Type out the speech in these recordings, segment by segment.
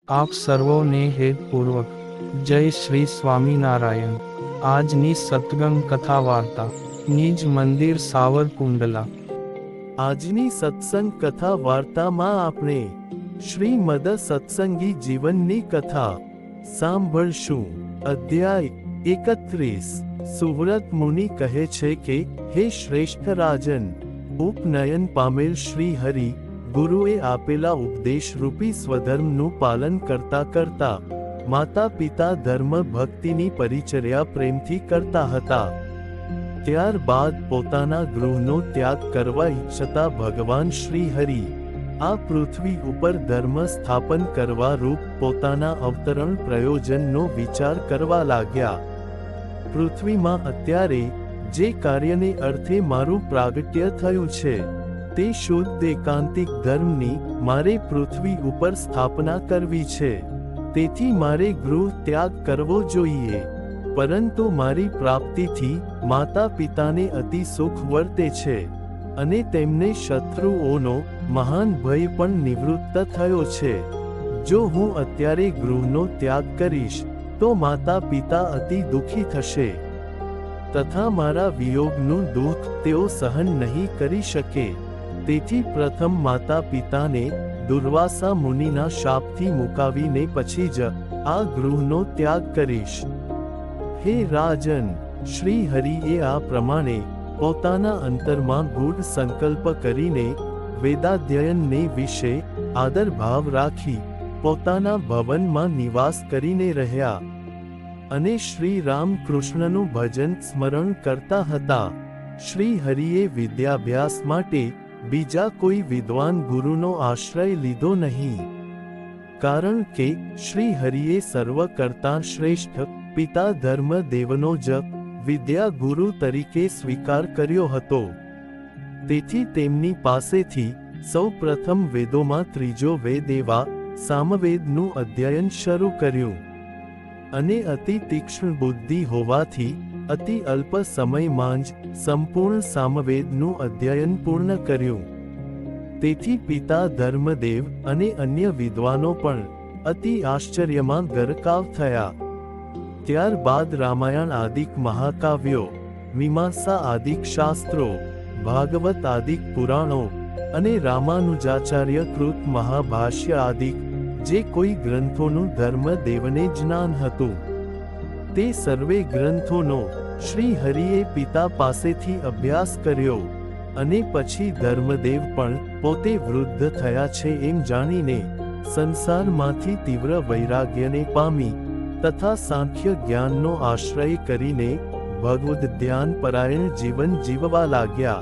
આપ સર્વોને હેતપૂર્વક જય શ્રી સ્વામિનારાયણ। આજની સત્સંગ કથા વાર્તા નિજ મંદિર સાવરકુંડલા। આજની સત્સંગ કથા વાર્તામાં આપણે શ્રીમદ સત્સંગી જીવનની કથા સાંભળશું। અધ્યાય 31। સુવ્રત મુનિ કહે છે કે, હે શ્રેષ્ઠ રાજન, ઉપનયન પામેલ શ્રી હરિ ગુરુએ આપેલા ઉપદેશરૂપી સ્વધર્મનું પાલન કરતા કરતા માતા પિતા ધર્મ ભક્તિની પરિચર્યા પ્રેમથી કરતા હતા। ત્યારબાદ પોતાના ગૃહનો ત્યાગ કરવા ઈચ્છતા ભગવાન શ્રી હરિ આ પૃથ્વી ઉપર ધર્મ સ્થાપન કરવા રૂપ પોતાના અવતરણ પ્રયોજનનો વિચાર કરવા લાગ્યા। પૃથ્વીમાં અત્યારે જે કાર્યને અર્થે મારું પ્રાગટ્ય થયું છે તે શુદ્ધ એકાંતિક ધર્મની મારે પૃથ્વી ઉપર સ્થાપના કરવી છે। તેથી મારે ગૃહ ત્યાગ કરવો જોઈએ, પરંતુ મારી પ્રાપ્તિથી માતા પિતાને અતિ સુખ વર્તે છે અને તેમને શત્રુઓનો મહાન ભય પણ નિવૃત્ત થયો છે। જો હું અત્યારે ગૃહનો ત્યાગ કરીશ તો માતા પિતા અતિ દુઃખી થશે તથા મારા વિયોગનું દુઃખ તેઓ સહન નહીં કરી શકે। તેથી પ્રથમ માતા પિતાને દુર્વાસા મુનિના શાપથી મુકાવીને પછી જ આ ગૃહનો ત્યાગ કરીશ। હે રાજન, શ્રી હરિએ આ પ્રમાણે પોતાના અંતરમાં ગૂઢ સંકલ્પ કરીને વેદાધ્યયનને વિશે આદર ભાવ રાખી પોતાના ભવનમાં નિવાસ કરીને રહ્યા અને શ્રી રામકૃષ્ણનું ભજન સ્મરણ કરતા હતા। શ્રી હરિએ વિદ્યાભ્યાસ માટે બીજા કોઈ વિદ્વાન ગુરુનો આશ્રય લીધો નહીં, કારણ કે શ્રી હરિએ સર્વ કરતાં શ્રેષ્ઠ પિતા ધર્મદેવનો જ વિદ્યા ગુરુ તરીકે સ્વીકાર કર્યો હતો। તેથી તેમની પાસેથી સૌ પ્રથમ વેદોમાં ત્રીજો વેદ એવા સામવેદનું અધ્યયન શરૂ કર્યું અને અતિ તીક્ષ્ણ બુદ્ધિ હોવાથી અતિ અલ્પ સમયમાં જ સંપૂર્ણ સામવેદનું અધ્યયન પૂર્ણ કર્યું। તેથી પિતા ધર્મદેવ અને અન્ય વિદ્વાનો પણ અતિ આશ્ચર્યમાં ગરકાવ થયા। ત્યારબાદ રામાયણ આદિક મહાકાવ્યો, મીમાંસા આદિક શાસ્ત્રો, ભાગવત આદિક પુરાણો અને રામાનુજાચાર્ય કૃત મહાભાષ્ય આદિક જે કોઈ ગ્રંથોનું ધર્મદેવને જ્ઞાન હતું તે સર્વે ગ્રંથોનો શ્રી હરિએ પિતા પાસેથી અભ્યાસ કર્યો અને પછી ધર્મદેવ પણ પોતે વૃદ્ધ થયા છે એમ જાણીને સંસારમાંથી તીવ્ર વૈરાગ્યને પામી તથા સાંખ્ય જ્ઞાનનો આશ્રય કરીને ભગવદ્ ધ્યાન પરાયણ જીવન જીવવા લાગ્યા।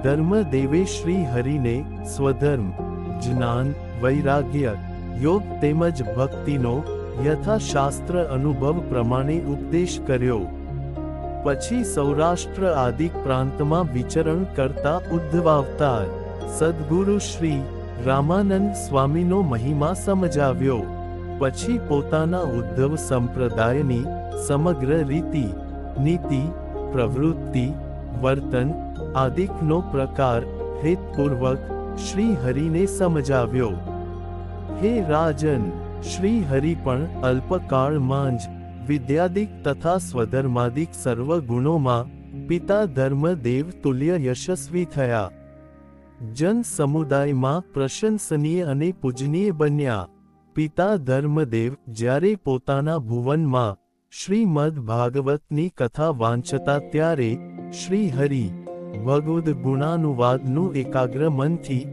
ધર્મદેવે શ્રી હરિને સ્વધર્મ, જ્ઞાન, વૈરાગ્ય, યોગ તેમજ ભક્તિનો યથાશાસ્ત્ર અનુભવ પ્રમાણે ઉપદેશ કર્યો। પછી સૌરાષ્ટ્ર આદિક પ્રાંતમાં વિચરણ કરતા ઉદ્ધવાવતાર સદ્ગુરુ શ્રી રામાનંદ સ્વામીનો મહિમા સમજાવ્યો। પછી પોતાના ઉદ્ધવ સંપ્રદાયની સમગ્ર રીતિ, નીતિ, પ્રવૃત્તિ, વર્તન આદિકનો પ્રકાર હેતપૂર્વક શ્રી હરિને સમજાવ્યો। હે રાજન, શ્રી હરિ પણ અલ્પકાળમાં જ વિદ્યાદિક તથા સ્વધર્માદિક સર્વ ગુણોમાં પિતા ધર્મદેવ તુલ્ય યશસ્વી થયા। જન સમુદાયમાં પ્રશંસનીય અને પૂજનીય બન્યા। પિતા ધર્મદેવ જ્યારે પોતાના ભુવનમાં શ્રીમદ ભાગવતની કથા વાંચતા ત્યારે શ્રી હરિ ભગવદ્ ગુણાનુવાદનું એકાગ્ર મનથી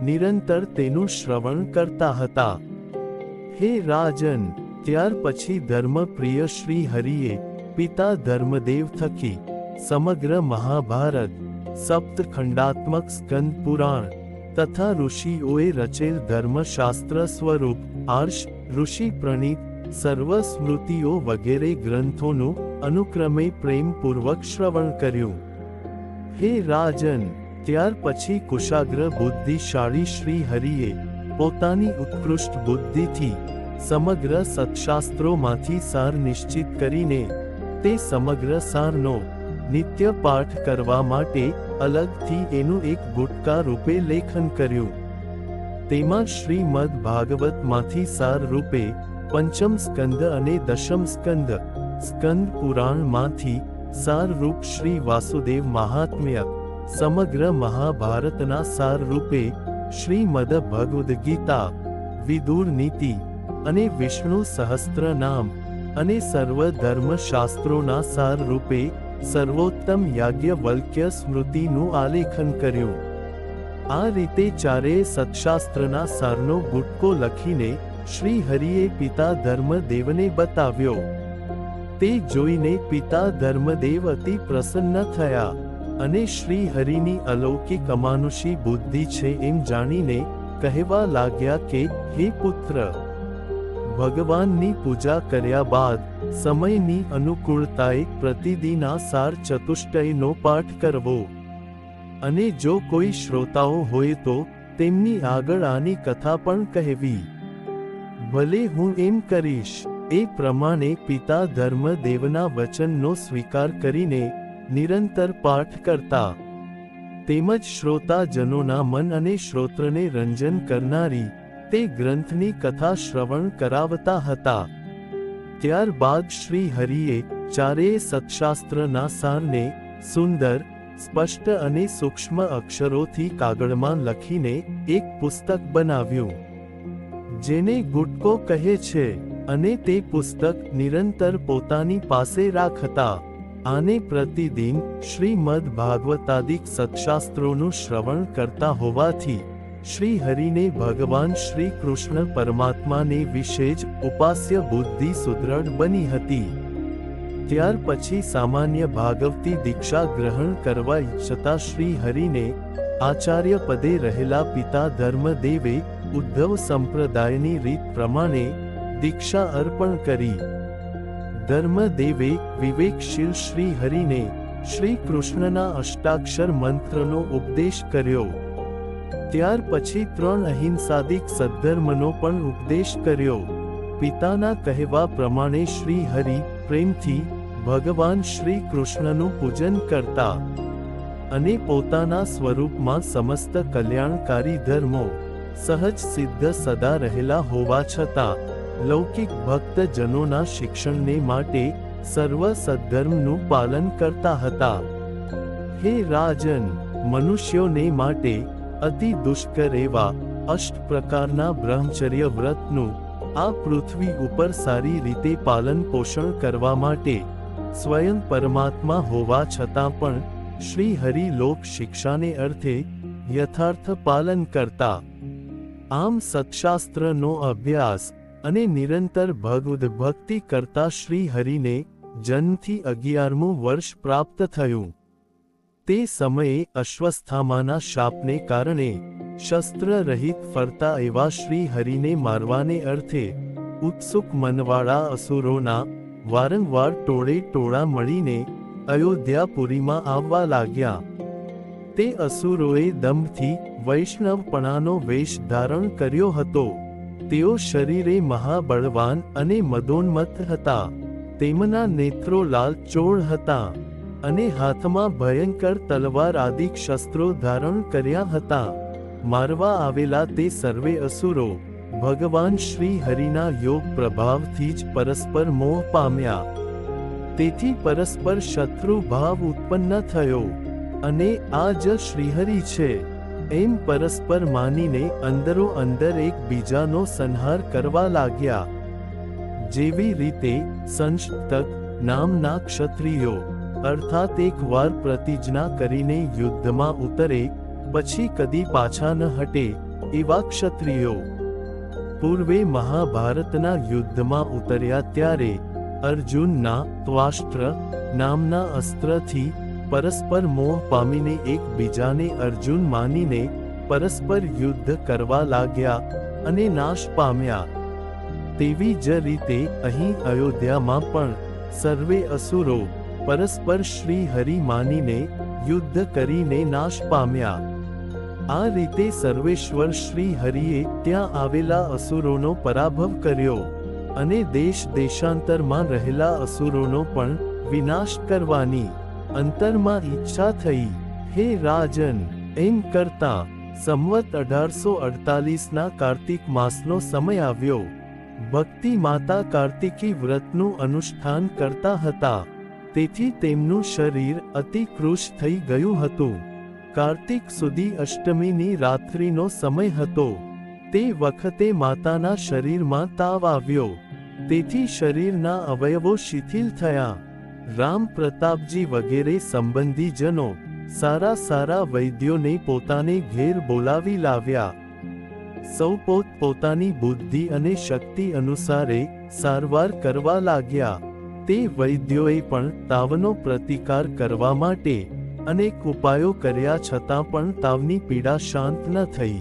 નિરંતર તેનું શ્રવણ કરતા હતા। હે રાજન, ત્યાર પછી ધર્મપ્રિય શ્રી હરિએ પિતા ધર્મદેવ થકી સમગ્ર મહાભારત, સપ્તખંડાત્મક સ્કંદ પુરાણ તથા ઋષિઓએ રચેલ ધર્મશાસ્ત્ર સ્વરૂપ આર્ષ ઋષિ પ્રણીત સર્વ સ્મૃતિઓ વગેરે ગ્રંથોનું અનુક્રમે પ્રેમપૂર્વક શ્રવણ કર્યું। હે રાજન, ત્યાર પછી કુશાગ્ર બુદ્ધિશાળી શ્રી હરિએ પોતાની ઉત્કૃષ્ટ બુદ્ધિથી સમગ્ર સત્શાસ્ત્રોમાંથી સાર નિશ્ચિત કરીને તે સમગ્ર સારનો નિત્ય પાઠ કરવા માટે અલગથી એનું એક ગુટકા રૂપે લેખન કર્યું। તેમાં શ્રીમદ ભાગવતમાંથી સાર રૂપે પંચમ સ્કંદ અને દશમ સ્કંદ, સ્કંદ પુરાણમાંથી સાર રૂપ શ્રી વાસુદેવ મહાત્મ્ય, સમગ્ર મહાભારતના સાર રૂપે શ્રીમદ ભગવદ્ ગીતા, વિદુર નીતિ અને વિષ્ણુ સહસ્ત્ર નામ અને સર્વ ધર્મ શાસ્ત્રોના સાર રૂપે સર્વોત્તમ યાજ્ઞવલ્ક્ય સ્મૃતિનું આલેખન કર્યું. આ રીતે ચારેય સત્શાસ્ત્રના સારનો ગુટકો લખીને શ્રી હરિએ પિતા ધર્મદેવને બતાવ્યો. તે જોઈને પિતા ધર્મદેવ અતિ પ્રસન્ન થયા અને શ્રી હરિની અલૌકિક અમાનુષી બુદ્ધિ છે એમ જાણીને કહેવા લાગ્યા કે, હે પુત્ર, ભગવાનની પૂજા કર્યા બાદ સમયની અનુકૂળતાએ પ્રતિદિન આ સાર ચતુષ્ટયનો પાઠ કરવો, અને જો કોઈ શ્રોતાઓ હોય તો તેમની આગળ આની કથા પણ કહેવી. ભલે, હું એમ કરીશ. એ પ્રમાણે પિતા ધર્મદેવના વચનનો સ્વીકાર કરીને નિરંતર પાઠ કરતા, તેમજ શ્રોતાજનોના મન અને શ્રોત્રને રંજન કરનારી તે ગ્રંથની કથા શ્રવણ કરાવતા હતા. ત્યારબાદ શ્રી હરિએ ચારેય સત્શાસ્ત્રના સારને સુંદર, સ્પષ્ટ અને સૂક્ષ્મ અક્ષરોથી કાગળમાં લખીને એક પુસ્તક બનાવ્યું, જેને ગુટકો કહે છે, અને તે પુસ્તક નિરંતર પોતાની પાસે રાખતા. આને પ્રતિદિન શ્રીમદ ભાગવતાદિક સત્શાસ્ત્રોનું શ્રવણ કરતા હોવાથી શ્રી હરિને ભગવાન શ્રી કૃષ્ણ પરમાત્માને વિશે જ ઉપાસ્ય બુદ્ધિ સુદૃઢ બની હતી. ત્યાર પછી સામાન્ય ભાગવતી દીક્ષા ગ્રહણ કરવા ઈચ્છતા શ્રી હરિને આચાર્ય પદે રહેલા પિતા ધર્મદેવે ઉદ્ધવ સંપ્રદાયની રીત પ્રમાણે દીક્ષા અર્પણ કરી. ધર્મદેવે વિવેકશીલ શ્રી હરિને શ્રી કૃષ્ણના અષ્ટાક્ષર મંત્રનો ઉપદેશ કર્યો. ત્યાર પછી 3 અહિંસાદિક સદ્ધર્મનો પણ ઉપદેશ કર્યો. પિતાના કહેવા પ્રમાણે શ્રી હરિ પ્રેમથી ભગવાન શ્રી કૃષ્ણનું પૂજન કરતા, અને પોતાના સ્વરૂપમાં સમસ્ત કલ્યાણકારી ધર્મો સહજ સિદ્ધ સદા રહેલા હોવા છતાં લૌકિક ભક્તજનોના શિક્ષણને માટે સર્વ સદ્ધર્મનું પાલન કરતા હતા. હે રાજન, મનુષ્યોને માટે અતિ દુષ્કર એવા 8 પ્રકારના બ્રહ્મચર્ય વ્રતનું આ પૃથ્વી ઉપર સારી રીતે પાલન પોષણ કરવા માટે સ્વયં પરમાત્મા હોવા છતાં પણ શ્રી હરિ લોક શિક્ષાને અર્થે યથાર્થ પાલન કરતા. આમ સત્શાસ્ત્રનો અભ્યાસ અને નિરંતર ભગવદ ભક્તિ કરતા શ્રી હરિને જન્મથી 11મું વર્ષ પ્રાપ્ત થયું. તે સમયે અશ્વસ્થામાના શાપને કારણે શસ્ત્ર રહિત ફરતા એવા શ્રી હરિને મારવાને અર્થે ઉત્સુક મનવાળા અસુરોના વારંવાર ટોળે ટોળા મળીને અયોધ્યાપુરીમાં આવવા લાગ્યા. તે અસુરોએ દંભથી વૈષ્ણવપણાનો વેશ ધારણ કર્યો હતો. તેઓ શરીરે મહાબળવાન અને મદોન્મત્ત હતા. તેમના નેત્રો લાલચોળ હતા અને હાથમાં ભયંકર તલવાર આદિ શસ્ત્રો ધારણ કર્યા હતા. મારવા આવેલા તે સર્વે અસુરો ભગવાન શ્રી હરિના યોગ પ્રભાવથી જ પરસ્પર મોહ પામ્યા. તેથી પરસ્પર શત્રુ ભાવ ઉત્પન્ન થયો, અને આ જ શ્રીહરિ છે એમ પરસ્પર માનીને અંદરો અંદર એકબીજાનો સંહાર કરવા લાગ્યા. જેવી રીતે સંશતક નામના ક્ષત્રિયો અર્થાત એકવાર પ્રતિજ્ઞા કરીને યુદ્ધમાં ઉતરે પછી કદી પાછા ન હટે એવા ક્ષત્રિયો પૂર્વે મહાભારતના યુદ્ધમાં ઉતર્યા ત્યારે અર્જુનના ત્વાષ્ટ્ર નામના અસ્ત્રથી પરસ્પર મોહ પામીને એકબીજાને અર્જુન માનીને પરસ્પર યુદ્ધ કરવા લાગ્યા અને નાશ પામ્યા. તેવી જ રીતે અહીં અયોધ્યામાં પણ સર્વે અસુરો પરસ્પર શ્રી હરિ માનીને યુદ્ધ કરીને નાશ પામ્યા. આ રીતે સર્વેશ્વર શ્રી હરિએ ત્યાં આવેલા અસુરોનો પરાભવ કર્યો અને દેશ દેશાંતરમાં રહેલા અસુરોનો પણ વિનાશ કરવાની અંતરમાં ઈચ્છા થઈ. હે રાજન, એમ કરતા સંવત 1848ના કાર્તિક માસનો સમય આવ્યો. ભક્તિ માતા કાર્તિકી વ્રતનું અનુષ્ઠાન કરતા હતા, તેથી તેમનું શરીર અતિ કૃશ થઈ ગયું હતું. કાર્તિક સુધી અષ્ટમીની રાત્રિનો સમય હતો. તે વખતે માતાના શરીરમાં તાવ આવ્યો, તેથી શરીરના અવયવો શિથિલ થયા. રામ પ્રતાપજી વગેરે સંબંધીજનો સારા વૈદ્યોને પોતાને ઘેર બોલાવી લાવ્યા. સૌ પોતપોતાની બુદ્ધિ અને શક્તિ અનુસારે સારવાર કરવા લાગ્યા. તે વૈદ્યોએ પણ તાવનો પ્રતિકાર કરવા માટે અનેક ઉપાયો કર્યા, છતાં પણ તાવની પીડા શાંત ન થઈ.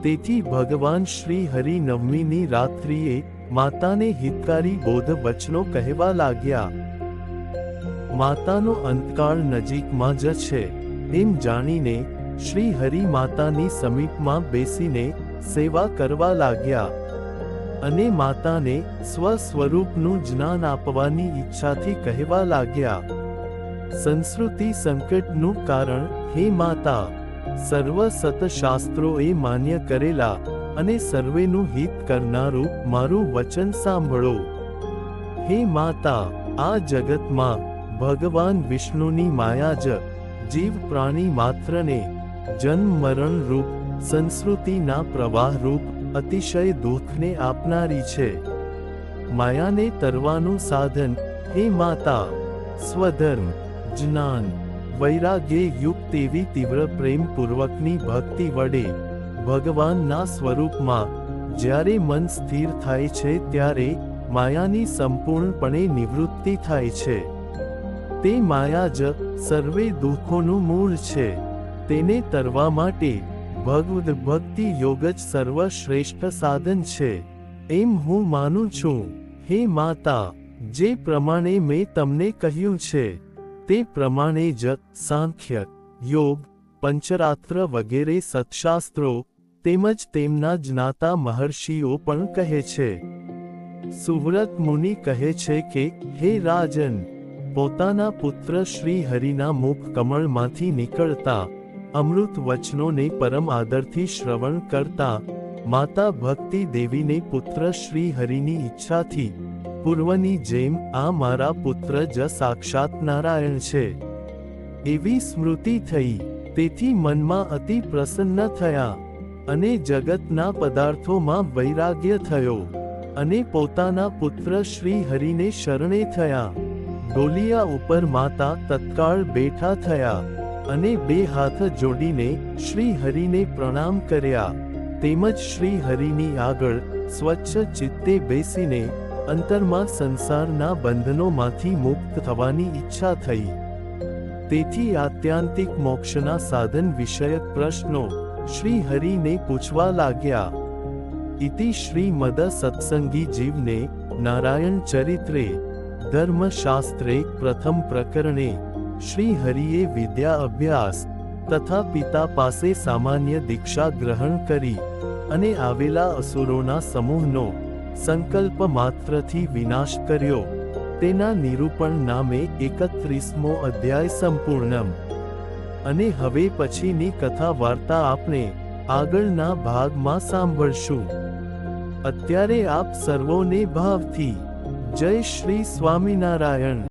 તેથી ભગવાન શ્રી હરિ નવમીની રાત્રિએ માતાને હિતકારી બોધ વચનો કહેવા લાગ્યા. માતાનો અંતકાળ નજીકમાં જ છે એમ જાણીને શ્રી હરિ માતાની સમીપમાં બેસીને સેવા કરવા લાગ્યા અને માતાને સ્વસ્વરૂપનું જ્ઞાન આપવાની ઈચ્છાથી કહેવા લાગ્યા. સંસ્કૃતિ સંકટનું કારણ હે માતા, સર્વ સતશાસ્ત્રોએ માન્ય કરેલા અને સર્વેનું હિત કરનારું મારું વચન સાંભળો. હે માતા, આ જગતમાં ભગવાન વિષ્ણુની માયા જ જીવ પ્રાણી માત્રને જન્મ મરણ રૂપ સંસ્કૃતિના પ્રવાહ રૂપ અતિશય દુઃખને આપનારી છે. માયાને તરવાનું સાધન હે માતા, સ્વધર્મ, જ્ઞાન, વૈરાગ્ય યુક્ત એવી તીવ્ર પ્રેમપૂર્વકની ભક્તિ વડે ભગવાનના સ્વરૂપમાં જ્યારે મન સ્થિર થાય છે ત્યારે માયાની સંપૂર્ણપણે નિવૃત્તિ થાય છે. તે માયા જ સર્વે દુઃખોનું મૂળ છે. તેને તરવા માટે ભગવદ ભક્તિ યોગ જ સર્વશ્રેષ્ઠ સાધન છે એમ હું માનું છું. હે માતા, જે પ્રમાણે મેં તમને કહ્યું છે તે પ્રમાણે જ સાંખ્ય, યોગ, પંચરાત્ર વગેરે સત્શાસ્ત્રો તેમજ તેમના જ્ઞાતા મહર્ષિઓ પણ કહે છે. સુવ્રત મુનિ કહે છે કે હે રાજન, પોતાના પુત્ર શ્રી હરિના મુખ કમળમાંથી નીકળતા અમૃત વચનોને પરમ આદરથી શ્રવણ કરતા માતા ભક્તિ દેવીને પુત્ર શ્રી હરિની ઈચ્છાથી પૂર્વની જેમ આ મારા પુત્ર જ સાક્ષાત નારાયણ છે એવી સ્મૃતિ થઈ. તેથી મનમાં અતિ પ્રસન્ન થયા અને જગતના પદાર્થોમાં વૈરાગ્ય થયો અને પોતાના પુત્ર શ્રી હરિને શરણે થયા. ડોલિયા ઉપર માતા તત્કાળ બેઠા થયા અને બે હાથ જોડીને શ્રી હરિને પ્રણામ કર્યા. તેમજ શ્રી હરિની આગળ સ્વચ્છ ચિત્તે બેસીને અંતરમાં સંસારના બંધનોમાંથી મુક્ત થવાની ઈચ્છા થઈ. તેથી આત્યાંતિક મોક્ષના સાધન વિષયક પ્રશ્નો શ્રી હરિને પૂછવા લાગ્યા. ઇતિ શ્રી મદ સત્સંગી જીવને નારાયણ ચરિત્રે ધર્મશાસ્ત્રે પ્રથમ પ્રકરણે શ્રી હરિએ વિદ્યા અભ્યાસ તથા પિતા પાસે સામાન્ય દીક્ષા ગ્રહણ કરી અને આવેલા અસુરોના સમૂહનો સંકલ્પ માત્રથી વિનાશ કર્યો. તેના નિરૂપણ નામે 31મો અધ્યાય સંપૂર્ણમ. અને હવે પછીની કથા વાર્તા આપણે આગળના ભાગમાં સાંભળશું. અત્યારે આપ સર્વોને ભાવથી જય શ્રી સ્વામિનારાયણ.